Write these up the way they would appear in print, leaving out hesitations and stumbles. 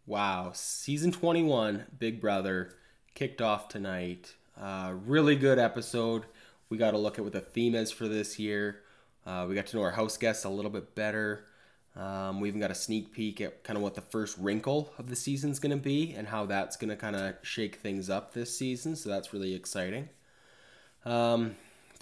Wow, season 21, Big Brother, kicked off tonight. Really good episode. We got to look at what the theme is for this year. We got to know our house guests a little bit better. We even got a sneak peek at kind of what the first wrinkle of the season's going to be and how that's going to kind of shake things up this season. So that's really exciting. Through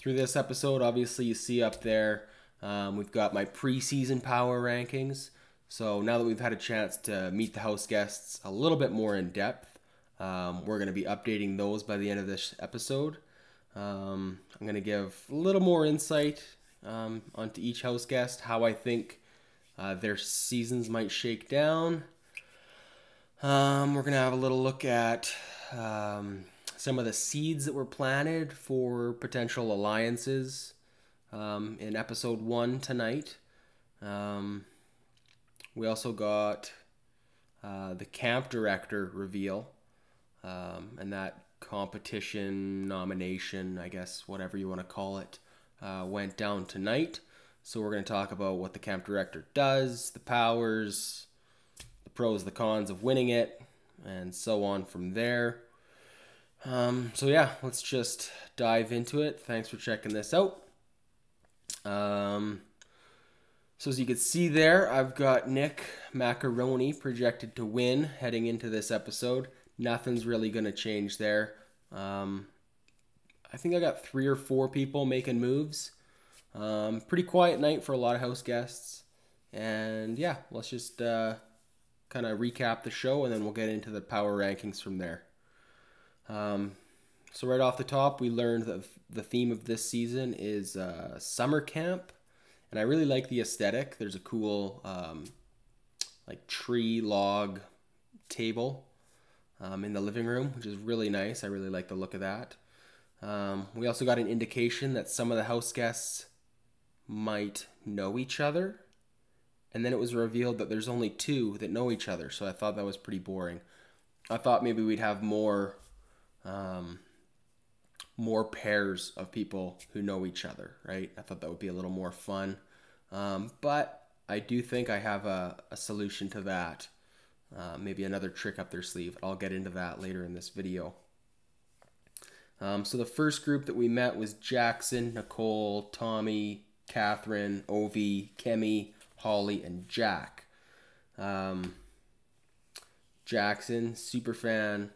this episode, obviously, you see up there, we've got my preseason power rankings. So now that we've had a chance to meet the house guests a little bit more in depth, we're going to be updating those by the end of this episode. I'm going to give a little more insight onto each house guest, how I think their seasons might shake down. We're going to have a little look at some of the seeds that were planted for potential alliances in episode 1 tonight. We also got the camp director reveal, and that competition nomination, I guess, whatever you want to call it, went down tonight. So we're going to talk about what the camp director does, the powers, the pros, the cons of winning it, and so on from there. So yeah, let's just dive into it. Thanks for checking this out. So as you can see there, I've got Nick Macaroni projected to win heading into this episode. Nothing's really going to change there. I think I got 3 or 4 people making moves. Pretty quiet night for a lot of house guests. And yeah, let's just kind of recap the show and then we'll get into the power rankings from there. So right off the top, we learned that the theme of this season is summer camp. And I really like the aesthetic. There's a cool like tree log table in the living room, which is really nice. I really like the look of that. We also got an indication that some of the house guests might know each other. And then it was revealed that there's only 2 that know each other. So I thought that was pretty boring. I thought maybe we'd have more pairs of people who know each other, right? I thought that would be a little more fun. But I do think I have a solution to that. Maybe another trick up their sleeve. I'll get into that later in this video. So the first group that we met was Jackson, Nicole, Tommy, Catherine, Ovi, Kemi, Holly, and Jack. Jackson, super fan.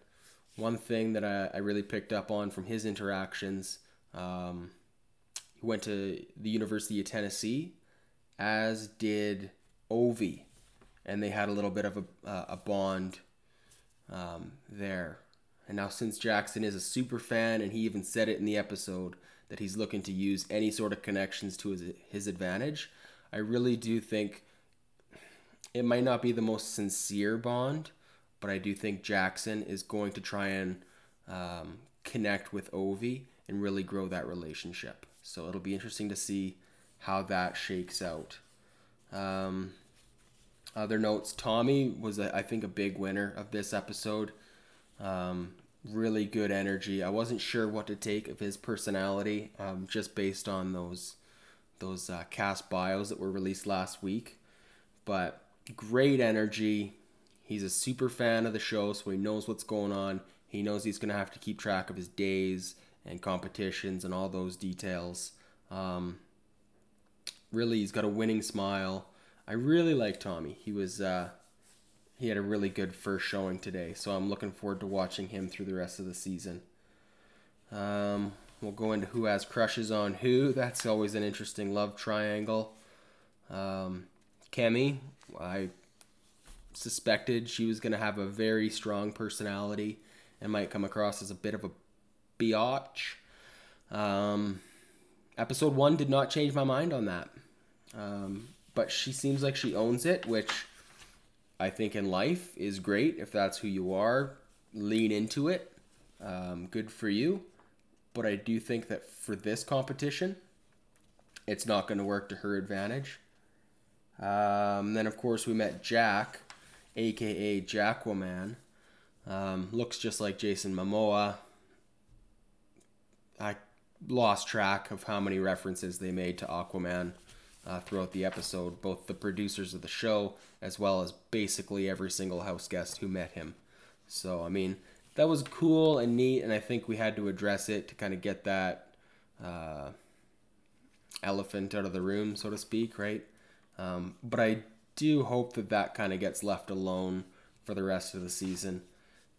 One thing that I really picked up on from his interactions, he went to the University of Tennessee, as did Ovi, and they had a little bit of a bond there. And now since Jackson is a super fan, and he even said it in the episode that he's looking to use any sort of connections to his advantage, I really do think it might not be the most sincere bond, but I do think Jackson is going to try and connect with Ovi and really grow that relationship. So it'll be interesting to see how that shakes out. Other notes, Tommy was, I think, a big winner of this episode. Really good energy. I wasn't sure what to take of his personality, just based on those cast bios that were released last week. But great energy. He's a super fan of the show, so he knows what's going on. He knows he's going to have to keep track of his days and competitions and all those details. Really, he's got a winning smile. I really like Tommy. He had a really good first showing today, so I'm looking forward to watching him through the rest of the season. We'll go into who has crushes on who. That's always an interesting love triangle. Kemi, I suspected she was going to have a very strong personality and might come across as a bit of a biatch. Episode 1 did not change my mind on that. But she seems like she owns it, which I think in life is great. If that's who you are, lean into it. Good for you. But I do think that for this competition, it's not going to work to her advantage. Then, of course, we met Jack, a.k.a. Jacquaman. Looks just like Jason Momoa. I lost track of how many references they made to Aquaman throughout the episode, both the producers of the show as well as basically every single house guest who met him. So, I mean, that was cool and neat, and I think we had to address it to kind of get that elephant out of the room, so to speak, right? But I do hope that that kind of gets left alone for the rest of the season.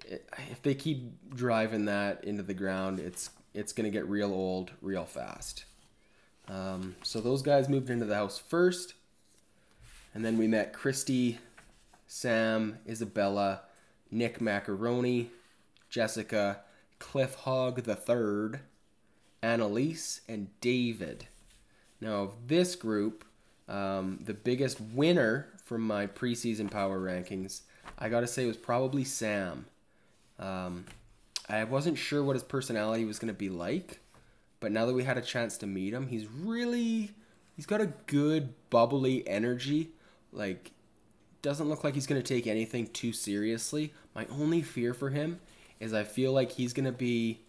If they keep driving that into the ground, it's going to get real old real fast. So those guys moved into the house first, and then we met Christy, Sam, Isabella, Nick Macaroni, Jessica, Cliff Hogg the Third, Annalise, and David. Now, of this group, the biggest winner from my preseason power rankings, I gotta say, was probably Sam. I wasn't sure what his personality was gonna be like, but now that we had a chance to meet him, he's got a good bubbly energy. Like, doesn't look like he's gonna take anything too seriously. My only fear for him is I feel like he's gonna be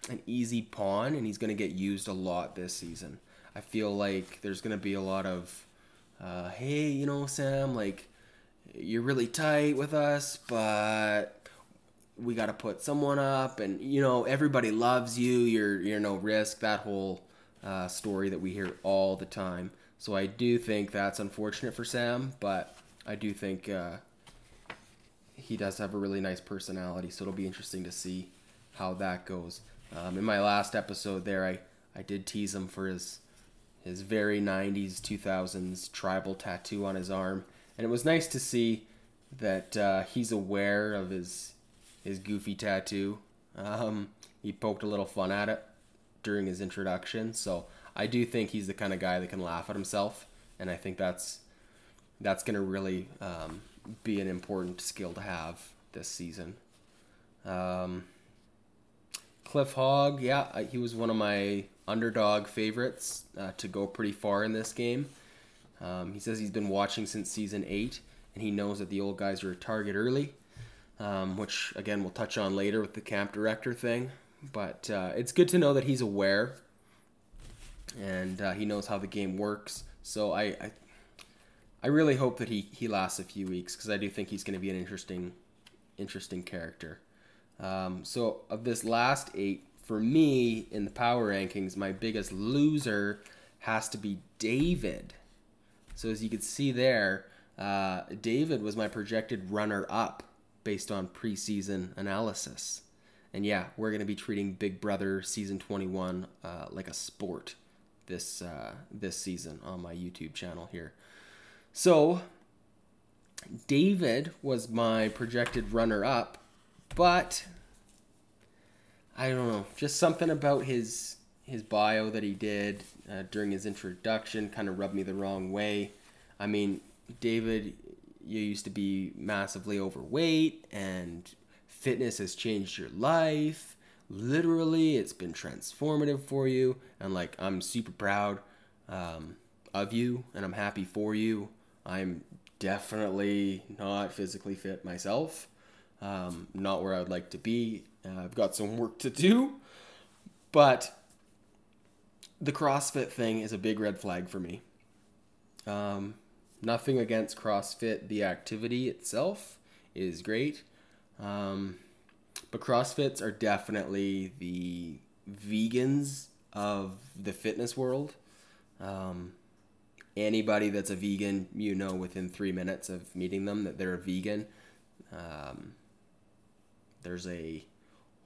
an easy pawn and he's gonna get used a lot this season. I feel like there's going to be a lot of, hey, you know, Sam, like, you're really tight with us, but we got to put someone up, and, you know, everybody loves you, you're no risk, that whole story that we hear all the time. So I do think that's unfortunate for Sam, but I do think he does have a really nice personality, so it'll be interesting to see how that goes. In my last episode there, I did tease him for his very 90s, 2000s tribal tattoo on his arm. And it was nice to see that he's aware of his goofy tattoo. He poked a little fun at it during his introduction. So I do think he's the kind of guy that can laugh at himself. And I think that's going to really be an important skill to have this season. Cliff Hogg, yeah, he was one of my underdog favorites to go pretty far in this game. He says he's been watching since season 8, and he knows that the old guys are a target early, which, again, we'll touch on later with the camp director thing. But it's good to know that he's aware, and he knows how the game works. So I really hope that he lasts a few weeks, because I do think he's going to be an interesting character. So of this last 8, for me, in the power rankings, my biggest loser has to be David. So as you can see there, David was my projected runner-up based on preseason analysis. And yeah, we're going to be treating Big Brother Season 21 like a sport this season on my YouTube channel here. So David was my projected runner-up, but I don't know, just something about his bio that he did during his introduction kind of rubbed me the wrong way. I mean, David, you used to be massively overweight, and fitness has changed your life. Literally, it's been transformative for you, and like, I'm super proud of you, and I'm happy for you. I'm definitely not physically fit myself. Not where I'd like to be. I've got some work to do, but the CrossFit thing is a big red flag for me. Nothing against CrossFit. The activity itself is great. But CrossFits are definitely the vegans of the fitness world. Anybody that's a vegan, you know within 3 minutes of meeting them that they're a vegan. There's a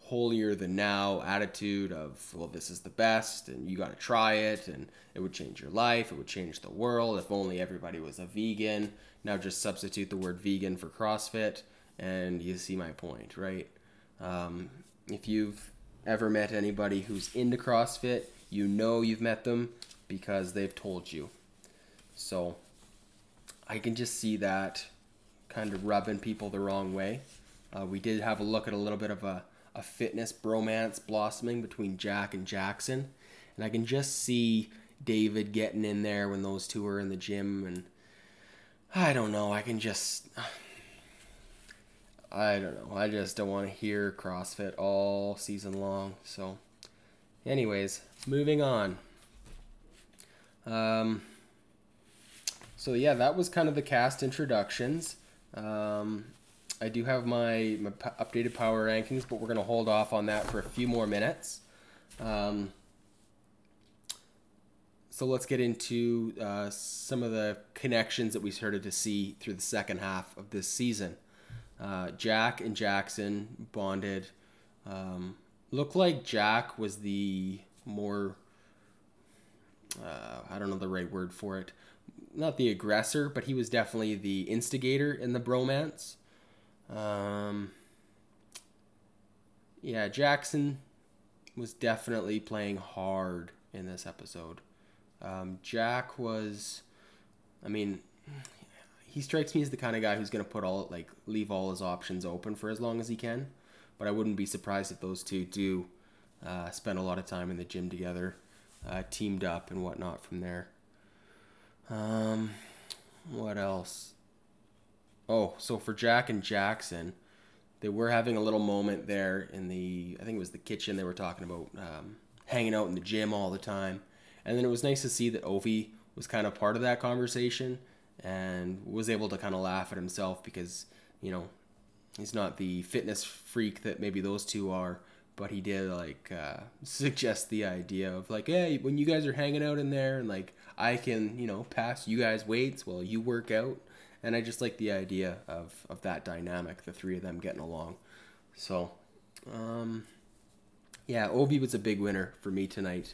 holier than now attitude of, well, this is the best and you got to try it and it would change your life, it would change the world if only everybody was a vegan. Now just substitute the word vegan for CrossFit and you see my point, right? If you've ever met anybody who's into CrossFit, you know you've met them because they've told you. So I can just see that kind of rubbing people the wrong way. We did have a look at a little bit of a fitness bromance blossoming between Jack and Jackson. And I can just see David getting in there when those two are in the gym. And I don't know. I just don't want to hear CrossFit all season long. So anyways, moving on. So yeah, that was kind of the cast introductions. Um, I do have my updated power rankings, but we're gonna hold off on that for a few more minutes. Um, so let's get into some of the connections that we started to see through the second half of this season. Jack and Jackson bonded. Looked like Jack was the more, I don't know the right word for it, not the aggressor, but he was definitely the instigator in the bromance. Um, yeah, Jackson was definitely playing hard in this episode. Jack was, I mean, he strikes me as the kind of guy who's going to leave all his options open for as long as he can. But I wouldn't be surprised if those two do spend a lot of time in the gym together, teamed up and whatnot from there. What else? Oh, so for Jack and Jackson, they were having a little moment there in I think it was the kitchen. They were talking about hanging out in the gym all the time. And then it was nice to see that Ovi was kind of part of that conversation and was able to kind of laugh at himself because, he's not the fitness freak that maybe those two are, but he did suggest the idea of hey, when you guys are hanging out in there and I can, pass you guys weights while you work out. And I just like the idea of that dynamic, the three of them getting along. So, yeah, Ovi was a big winner for me tonight.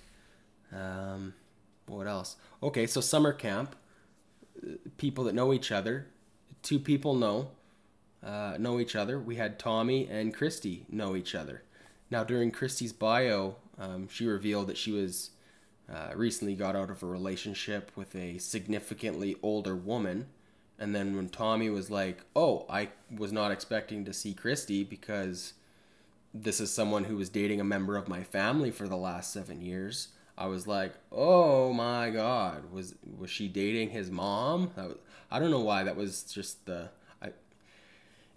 What else? Okay, so summer camp. People that know each other. Two people know each other. We had Tommy and Christy know each other. Now, during Christy's bio, she revealed that she was recently got out of a relationship with a significantly older woman. And then when Tommy was like, oh, I was not expecting to see Christy because this is someone who was dating a member of my family for the last 7 years. I was like, oh my God, was she dating his mom? I don't know why. That was just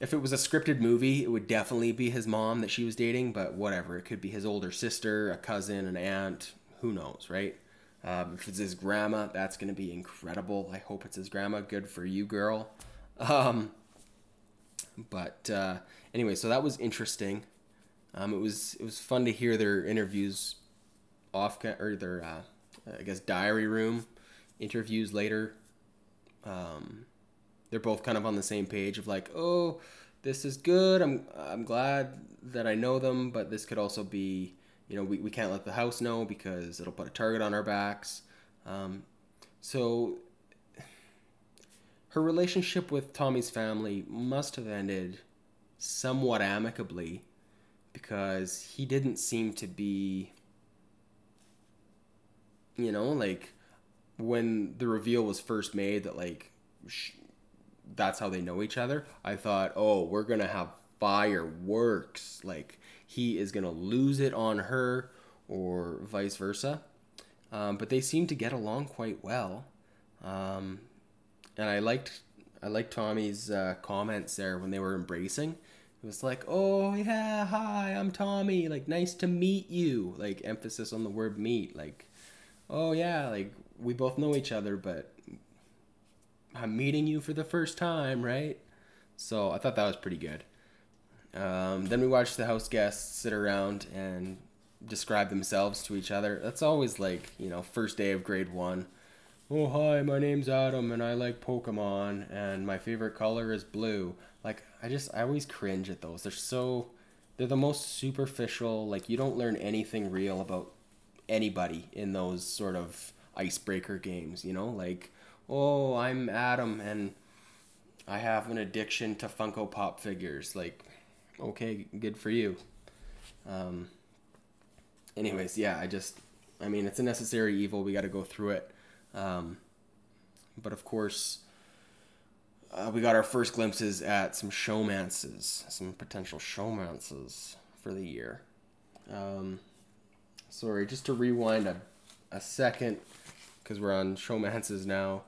if it was a scripted movie, it would definitely be his mom that she was dating, but whatever. It could be his older sister, a cousin, an aunt, who knows, right? If it's his grandma, that's going to be incredible. I hope it's his grandma. Good for you, girl. Anyway, so that was interesting. It was fun to hear their interviews or their I guess diary room interviews later. They're both kind of on the same page of oh, this is good. I'm glad that I know them, but this could also be, we can't let the house know because it'll put a target on our backs. So her relationship with Tommy's family must have ended somewhat amicably because he didn't seem to be, when the reveal was first made that that's how they know each other, I thought, oh, we're going to have fireworks. He is going to lose it on her or vice versa. But they seem to get along quite well. And I liked Tommy's comments there when they were embracing. It was oh, yeah, hi, I'm Tommy. Nice to meet you. Emphasis on the word meet. Oh, yeah, we both know each other, but I'm meeting you for the first time, right? So I thought that was pretty good. Then we watched the house guests sit around and describe themselves to each other. That's always first day of grade 1. Oh, hi, my name's Adam and I like Pokemon and my favorite color is blue. I always cringe at those. They're the most superficial. You don't learn anything real about anybody in those sort of icebreaker games, oh, I'm Adam and I have an addiction to Funko Pop figures. Okay, good for you. Anyways, yeah, it's a necessary evil. We got to go through it. But of course, we got our first glimpses at some showmances, some potential showmances for the year. Sorry, just to rewind a second, because we're on showmances now.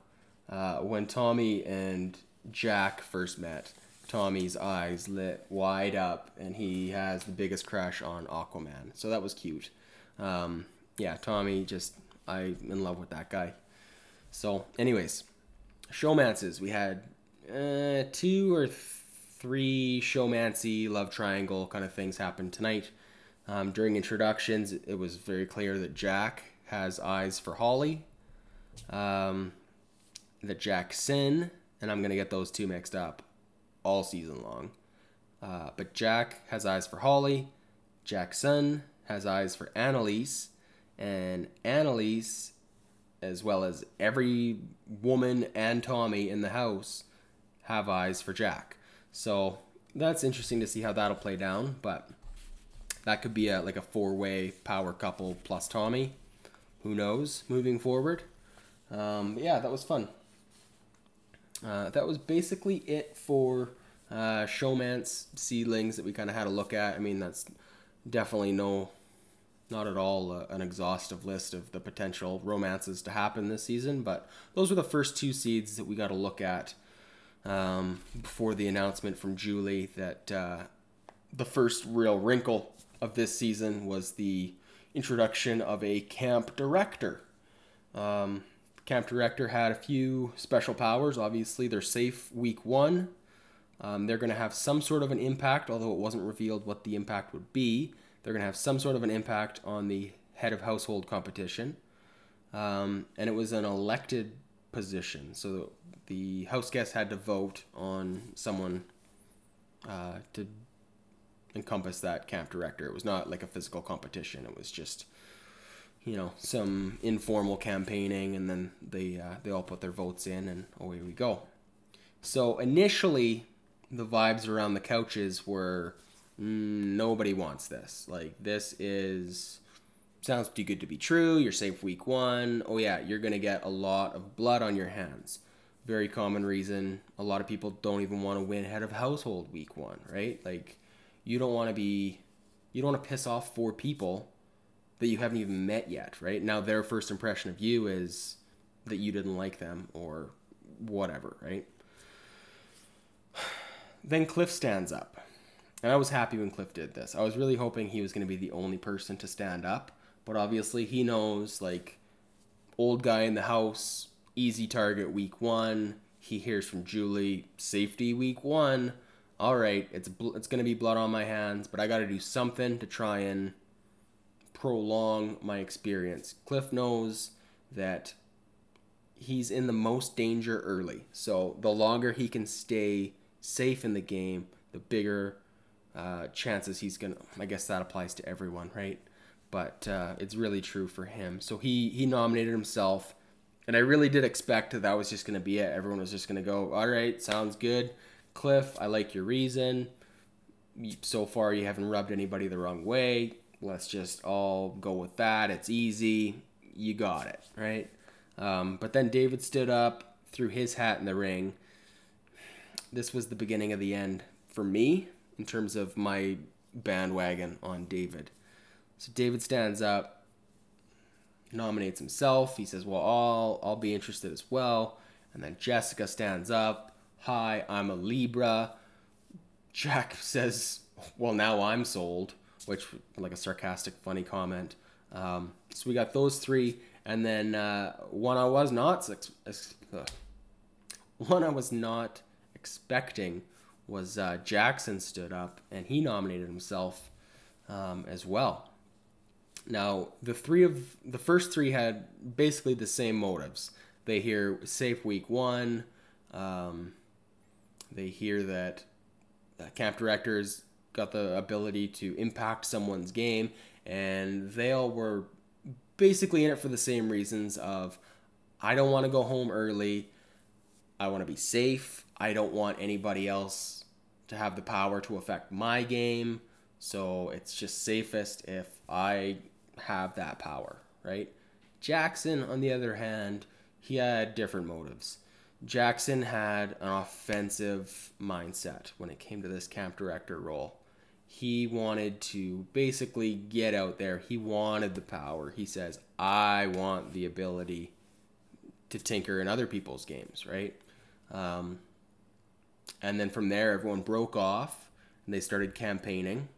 When Tommy and Jack first met, Tommy's eyes lit wide up, and he has the biggest crush on Aquaman. So that was cute. Yeah, Tommy, I'm in love with that guy. So, anyways, Showmances. We had 2 or 3 showmancy love triangle kind of things happen tonight. During introductions, it was very clear that Jack has eyes for Holly. That Jackson, and I'm going to get those two mixed up all season long. But Jack has eyes for Holly. Jackson has eyes for Annalise. And Annalise, as well as every woman and Tommy in the house, have eyes for Jack. So that's interesting to see how that'll play down. But that could be like a 4-way power couple plus Tommy. Who knows moving forward. Yeah, that was fun. That was basically it for Showmance seedlings that we kind of had a look at. I mean, that's definitely not at all an exhaustive list of the potential romances to happen this season, but those were the first 2 seeds that we got to look at before the announcement from Julie that the first real wrinkle of this season was the introduction of a camp director. Camp director had a few special powers. Obviously, they're safe week 1. They're going to have some sort of an impact, although it wasn't revealed what the impact would be. They're going to have some sort of an impact on the head of household competition. And it was an elected position. So the house guests had to vote on someone to encompass that camp director. It was not like a physical competition. It was just, some informal campaigning, and then they all put their votes in, and away we go. So initially, the vibes around the couches were, nobody wants this. Like, this sounds too good to be true. You're safe week 1. Oh yeah, you're gonna get a lot of blood on your hands. Very common reason. A lot of people don't even want to win head of household week 1, right? Like, you don't want to piss off 4 people that you haven't even met yet, right? Now their first impression of you is that you didn't like them or whatever, right? Then Cliff stands up. And I was happy when Cliff did this. I was really hoping he was going to be the only person to stand up. But obviously he knows, like, old guy in the house, easy target week 1. He hears from Julie, safety week 1. All right, it's going to be blood on my hands, but I got to do something to try and prolong my experience. Cliff knows that he's in the most danger early. So the longer he can stay safe in the game, the bigger chances he's going to... I guess that applies to everyone, right? But it's really true for him. So he nominated himself, and I really did expect that was just going to be it. Everyone was just going to go, all right, sounds good. Cliff, I like your reason. So far, you haven't rubbed anybody the wrong way. Let's just all go with that. It's easy. You got it, right? But then David stood up, threw his hat in the ring. This was the beginning of the end for me in terms of my bandwagon on David. So David stands up, nominates himself. He says, well, I'll be interested as well. And then Jessica stands up. Hi, I'm a Libra. Jack says, well, now I'm sold, which, like, a sarcastic, funny comment. So we got those 3, and then one I was not expecting was Jackson stood up, and he nominated himself as well. Now, the first 3 had basically the same motives. They hear safe week 1. They hear that camp directors got the ability to impact someone's game, and they all were basically in it for the same reasons of, I don't want to go home early, I want to be safe, I don't want anybody else to have the power to affect my game, so it's just safest if I have that power, right? Jackson, on the other hand, he had different motives. Jackson had an offensive mindset when it came to this camp director role. He wanted to basically get out there. He wanted the power. He says, I want the ability to tinker in other people's games, right? And then from there, everyone broke off, and they started campaigning.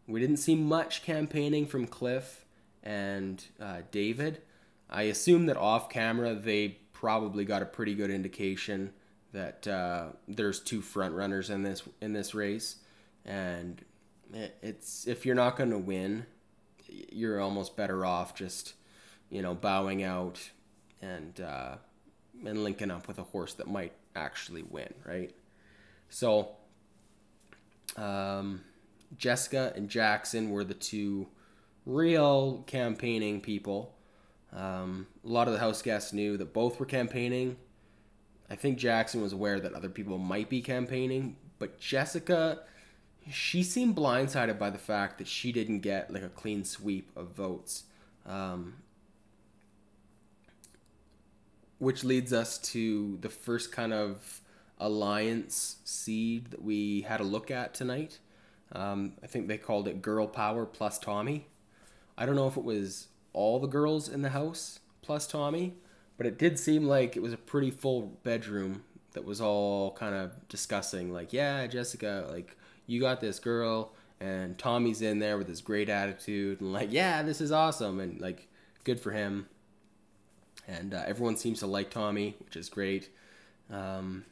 We didn't see much campaigning from Cliff and David. I assume that off camera, they probably got a pretty good indication that there's two front runners in this race, and it's if you're not going to win, you're almost better off just bowing out and linking up with a horse that might actually win, right? So Jessica and Jackson were the two real campaigning people. A lot of the house guests knew that both were campaigning. I think Jackson was aware that other people might be campaigning, but Jessica, she seemed blindsided by the fact that she didn't get like a clean sweep of votes. Which leads us to the first kind of alliance seed that we had a look at tonight. I think they called it Girl Power plus Tommy. I don't know if it was all the girls in the house plus Tommy, but it did seem like it was a pretty full bedroom that was all kind of discussing, like, yeah, Jessica, like, you got this, girl, and Tommy's in there with his great attitude, and like, yeah, this is awesome, and like, good for him. And everyone seems to like Tommy, which is great. And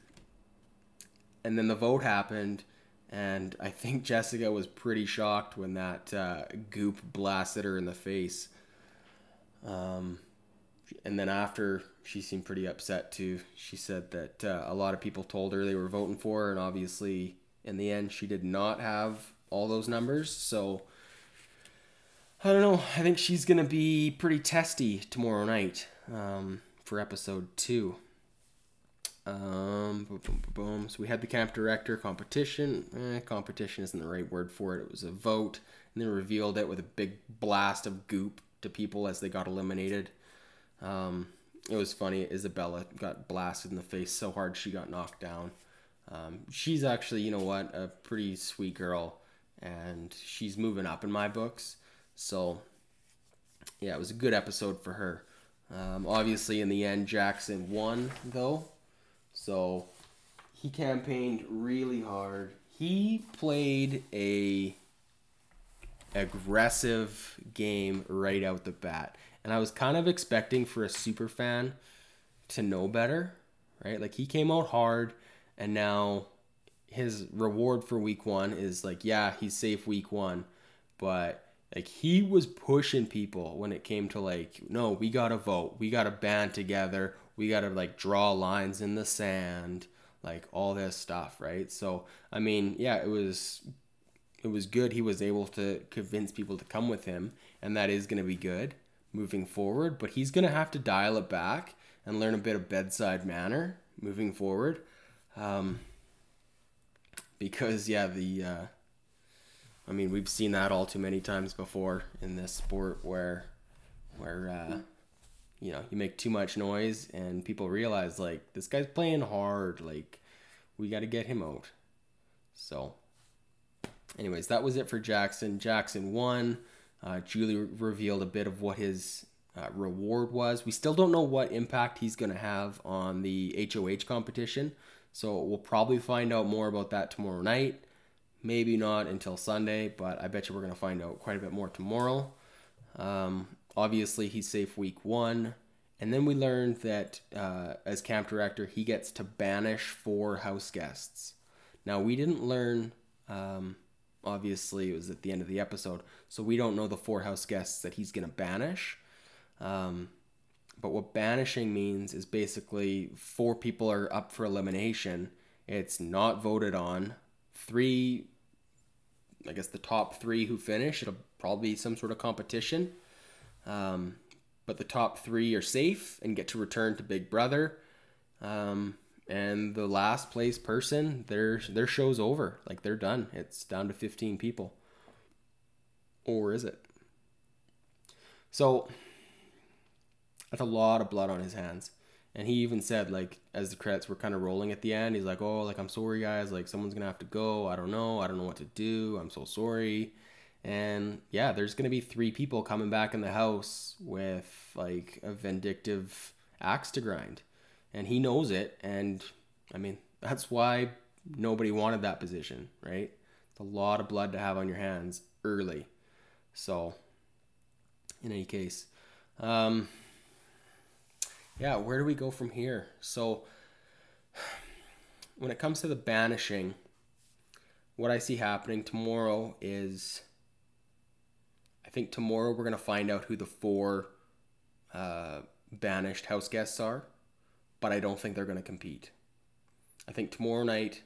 then the vote happened, and I think Jessica was pretty shocked when that goop blasted her in the face. And then after, she seemed pretty upset too. She said that a lot of people told her they were voting for her, and obviously in the end she did not have all those numbers. So I don't know. I think she's going to be pretty testy tomorrow night for episode 2. So we had the camp director competition. Competition isn't the right word for it. It was a vote, and they revealed it with a big blast of goop to people as they got eliminated. It was funny. Isabella got blasted in the face so hard she got knocked down. She's actually, you know what, a pretty sweet girl, and she's moving up in my books. So yeah, it was a good episode for her. Obviously in the end Jackson won though. So he campaigned really hard. He played a aggressive game right out the bat. And I was kind of expecting for a super fan to know better, right? Like, he came out hard, and now his reward for week 1 is like, yeah, he's safe week 1. But like, he was pushing people when it came to like, no, we got to vote. We got to band together. We got to like draw lines in the sand, like all this stuff, right? So, I mean, yeah, it was good. He was able to convince people to come with him, and that is going to be good moving forward, but he's going to have to dial it back and learn a bit of bedside manner moving forward. Because yeah, I mean, we've seen that all too many times before in this sport where you make too much noise and people realize, like, this guy's playing hard, like, we got to get him out. So anyways, that was it for Jackson. Jackson won. Julie revealed a bit of what his reward was. We still don't know what impact he's going to have on the HOH competition, so we'll probably find out more about that tomorrow night. Maybe not until Sunday, but I bet you we're going to find out quite a bit more tomorrow. Obviously, he's safe week 1. And then we learned that as camp director, he gets to banish 4 house guests. Now, we didn't learn... obviously, it was at the end of the episode, so we don't know the 4 house guests that he's going to banish. But what banishing means is basically 4 people are up for elimination. It's not voted on. 3, I guess the top 3 who finish, it'll probably be some sort of competition. But the top 3 are safe and get to return to Big Brother. And the last place person, their show's over. Like, they're done. It's down to 15 people. Or is it? So, that's a lot of blood on his hands. And he even said, like, as the credits were kind of rolling at the end, he's like, oh, like, I'm sorry, guys. Like, someone's going to have to go. I don't know what to do. I'm so sorry. And, yeah, there's going to be 3 people coming back in the house with, like, a vindictive axe to grind. And he knows it, and, I mean, that's why nobody wanted that position, right? It's a lot of blood to have on your hands early. So, in any case, yeah, where do we go from here? So when it comes to the banishing, what I see happening tomorrow is, I think tomorrow we're going to find out who the 4 banished house guests are, but I don't think they're going to compete. I think tomorrow night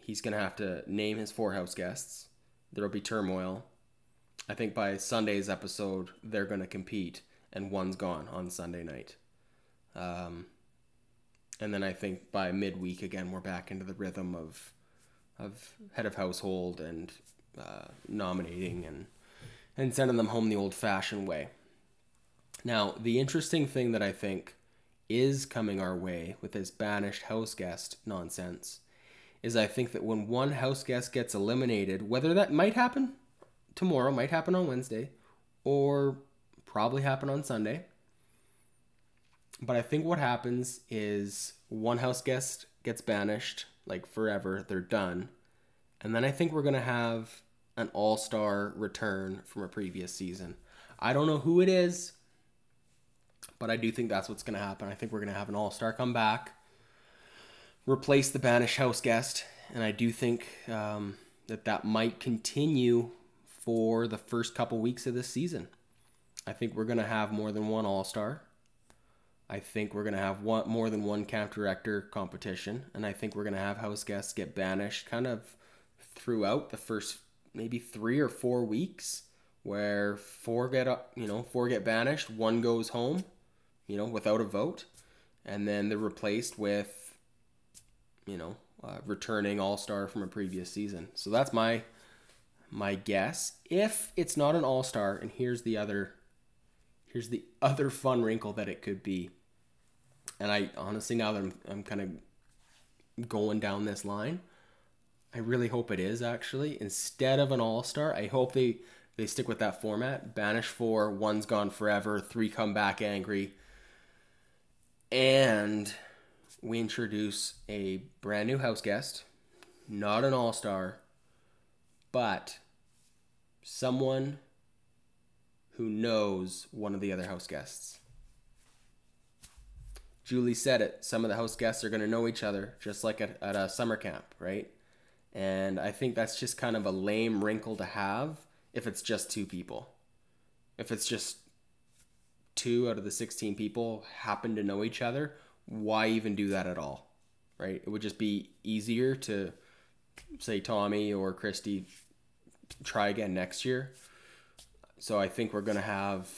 he's going to have to name his 4 house guests. There will be turmoil. I think by Sunday's episode, they're going to compete, and one's gone on Sunday night. And then I think by midweek, again, we're back into the rhythm of head of household and nominating and sending them home the old-fashioned way. Now, the interesting thing that I think is coming our way with this banished house guest nonsense is I think that when one house guest gets eliminated, whether that might happen tomorrow, might happen on Wednesday, or probably happen on Sunday, but I think what happens is one house guest gets banished, like forever, they're done, and then I think we're going to have an all-star return from a previous season. I don't know who it is, but I do think that's what's going to happen. I think we're going to have an all-star come back, replace the banished house guest, and I do think that might continue for the first couple weeks of this season. I think we're going to have more than one all-star. I think we're going to have more than one camp director competition, and I think we're going to have house guests get banished kind of throughout the first maybe 3 or 4 weeks, where 4 get banished, 1 goes home, without a vote, and then they're replaced with, returning all-star from a previous season. So that's my guess. If it's not an all-star, and here's the other fun wrinkle that it could be, and I honestly, now that I'm kind of going down this line, I really hope it is actually. Instead of an all-star, I hope they stick with that format. Banish 4, 1's gone forever, 3 come back angry, and we introduce a brand new house guest, not an all-star, but someone who knows one of the other house guests. Julie said it. Some of the house guests are going to know each other, just like at a summer camp, right? And I think that's just kind of a lame wrinkle to have if it's just 2 people. If it's just 2 out of the 16 people happen to know each other, why even do that at all, right? It would just be easier to say Tommy or Christy, try again next year. So I think we're going to have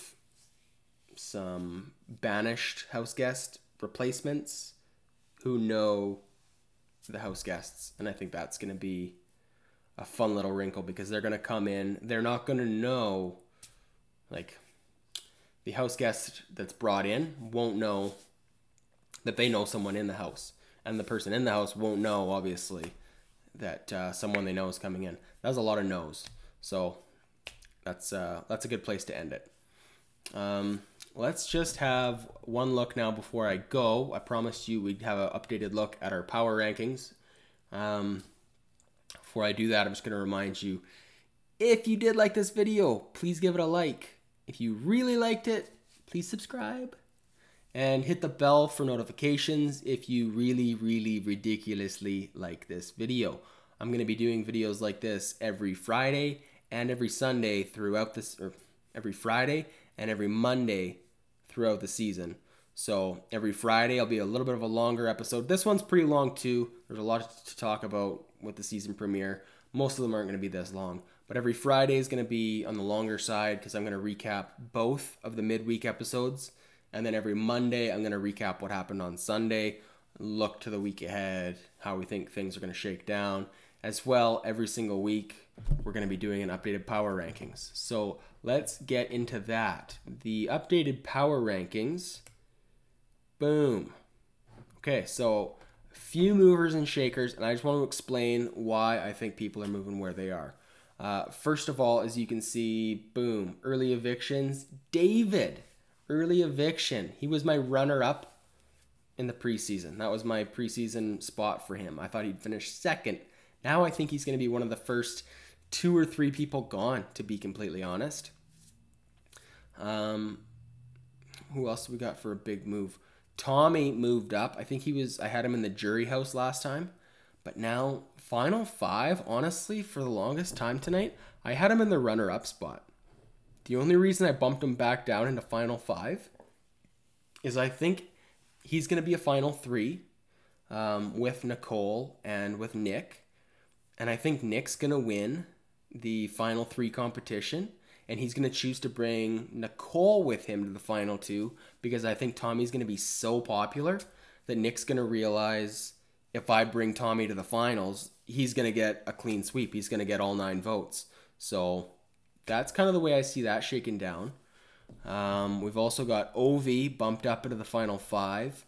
some banished house guest replacements who know the house guests. And I think that's going to be a fun little wrinkle because they're going to come in. They're not going to know, like, the house guest that's brought in won't know that they know someone in the house. And the person in the house won't know, obviously, that someone they know is coming in. That's a lot of no's. So that's a good place to end it. Let's just have one look now before I go. I promised you we'd have an updated look at our power rankings. Before I do that, I'm just going to remind you, if you did like this video, please give it a like. If you really liked it, please subscribe. And hit the bell for notifications if you really, really ridiculously like this video. I'm going to be doing videos like this every Friday and every Sunday throughout this, or every Friday and every Monday throughout the season. So every Friday I'll be a little bit of a longer episode. This one's pretty long too. There's a lot to talk about with the season premiere. Most of them aren't going to be this long. But every Friday is going to be on the longer side because I'm going to recap both of the midweek episodes. And then every Monday I'm going to recap what happened on Sunday, look to the week ahead, how we think things are going to shake down. As well, every single week we're going to be doing an updated power rankings. So let's get into that. The updated power rankings. Boom. Okay, so a few movers and shakers, and I just want to explain why I think people are moving where they are. First of all, as you can see, boom, early evictions. David, early eviction. He was my runner-up in the preseason. That was my preseason spot for him. I thought he'd finish second. Now I think he's going to be one of the first 2 or 3 people gone, to be completely honest. Who else we got for a big move? Tommy moved up. I think I had him in the jury house last time. But now, final five, honestly, for the longest time tonight, I had him in the runner-up spot. The only reason I bumped him back down into final five is I think he's going to be a final three with Nicole and with Nick. And I think Nick's going to win the final three competition. And he's going to choose to bring Nicole with him to the final two because I think Tommy's going to be so popular that Nick's going to realize if I bring Tommy to the finals, he's going to get a clean sweep. He's going to get all 9 votes. So that's kind of the way I see that shaken down. We've also got Ovi bumped up into the final 5.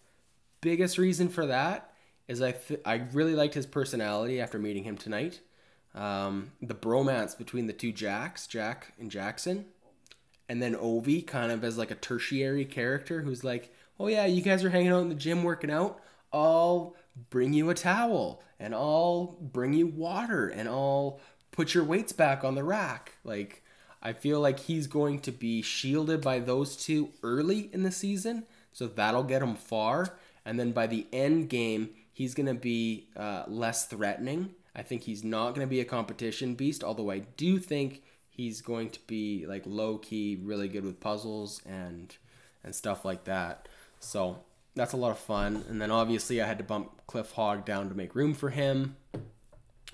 Biggest reason for that is I really liked his personality after meeting him tonight. The bromance between the two Jacks, Jack and Jackson, and then Ovi kind of as like a tertiary character who's like, oh yeah, you guys are hanging out in the gym working out, I'll bring you a towel and I'll bring you water and I'll put your weights back on the rack. Like, I feel like he's going to be shielded by those two early in the season, so that'll get him far, and then by the end game he's going to be less threatening. I think he's not going to be a competition beast, although I do think he's going to be like low-key really good with puzzles and stuff like that. So that's a lot of fun. And then obviously I had to bump Cliff Hogg down to make room for him.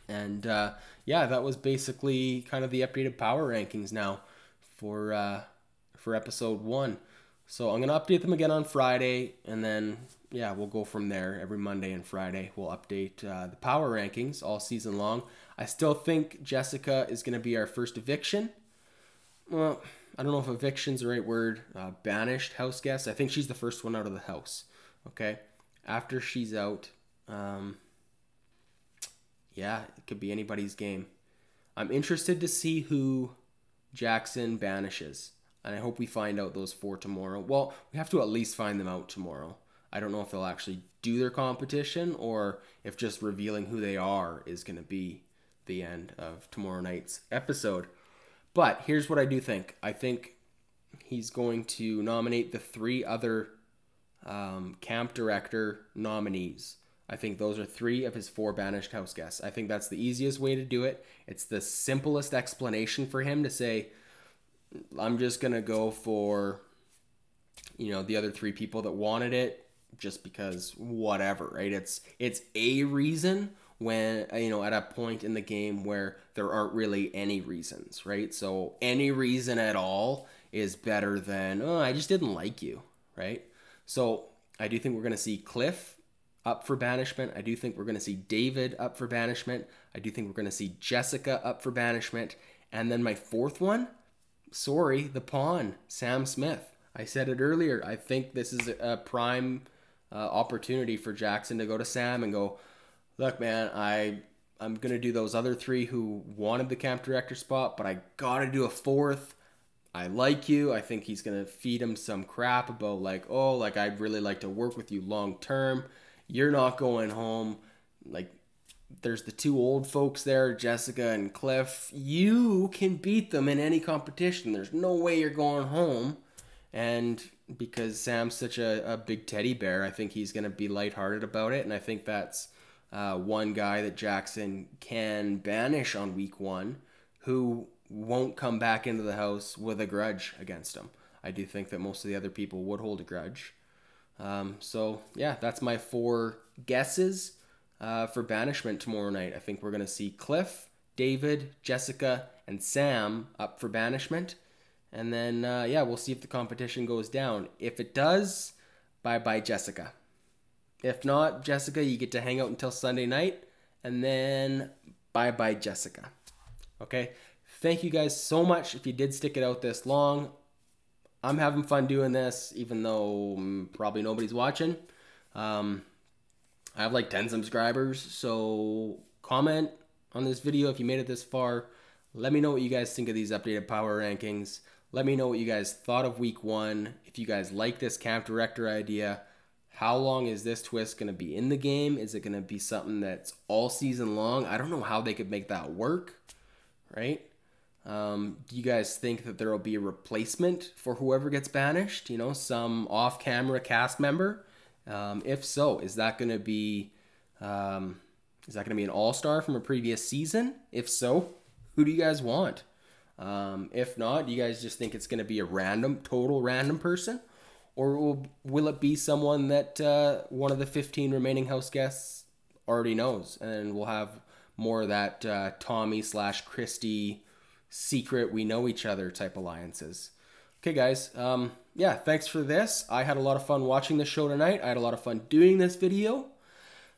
And yeah, that was basically kind of the updated power rankings now for episode 1. So I'm going to update them again on Friday, and then yeah, we'll go from there. Every Monday and Friday, we'll update the power rankings all season long. I still think Jessica is going to be our first eviction. Well, I don't know if eviction's the right word. Banished house guest. I think she's the first one out of the house. Okay? After she's out, yeah, it could be anybody's game. I'm interested to see who Jackson banishes. And I hope we find out those 4 tomorrow. Well, we have to at least find them out tomorrow. I don't know if they'll actually do their competition or if just revealing who they are is going to be the end of tomorrow night's episode. But here's what I do think. I think he's going to nominate the 3 other camp director nominees. I think those are 3 of his 4 banished house guests. I think that's the easiest way to do it. It's the simplest explanation for him to say, I'm just going to go for, the other 3 people that wanted it just because whatever, right? It's a reason when, at a point in the game where there aren't really any reasons, right? So any reason at all is better than, oh, I just didn't like you, right? So I do think we're going to see Cliff up for banishment. I do think we're going to see David up for banishment. I do think we're going to see Jessica up for banishment. And then my 4th one, the pawn, Sam Smith. I said it earlier. I think this is a prime opportunity for Jackson to go to Sam and go, look, man, I'm going to do those other 3 who wanted the camp director spot, but I got to do a 4th. I like you. I think he's going to feed him some crap about I'd really like to work with you long term. You're not going home. Like, there's the 2 old folks there, Jessica and Cliff. You can beat them in any competition. There's no way you're going home. And because Sam's such a big teddy bear, I think he's going to be lighthearted about it. And I think that's one guy that Jackson can banish on week 1 who won't come back into the house with a grudge against him. I do think that most of the other people would hold a grudge. So, yeah, that's my 4 guesses for banishment tomorrow night. I think we're going to see Cliff, David, Jessica, and Sam up for banishment. And then, we'll see if the competition goes down. If it does, bye-bye, Jessica. If not, Jessica, you get to hang out until Sunday night. And then, bye-bye, Jessica. Okay? Thank you guys so much if you did stick it out this long. I'm having fun doing this, even though probably nobody's watching. I have like 10 subscribers, so comment on this video if you made it this far. Let me know what you guys think of these updated power rankings. Let me know what you guys thought of week 1. If you guys like this camp director idea, how long is this twist going to be in the game? Is it going to be something that's all season long? I don't know how they could make that work, right? Do you guys think that there will be a replacement for whoever gets banished? You know, some off-camera cast member. If so, is that going to be an all-star from a previous season? If so, who do you guys want? If not, do you guys just think it's going to be a total random person? Or will it be someone that one of the 15 remaining house guests already knows? And we'll have more of that Tommy/Christy secret, we know each other type alliances. Okay, guys. Yeah, thanks for this. I had a lot of fun watching the show tonight. I had a lot of fun doing this video.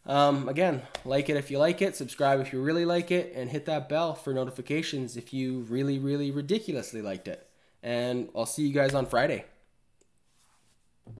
Again, like it if you like it, subscribe if you really like it, and hit that bell for notifications if you really, really ridiculously liked it. And I'll see you guys on Friday.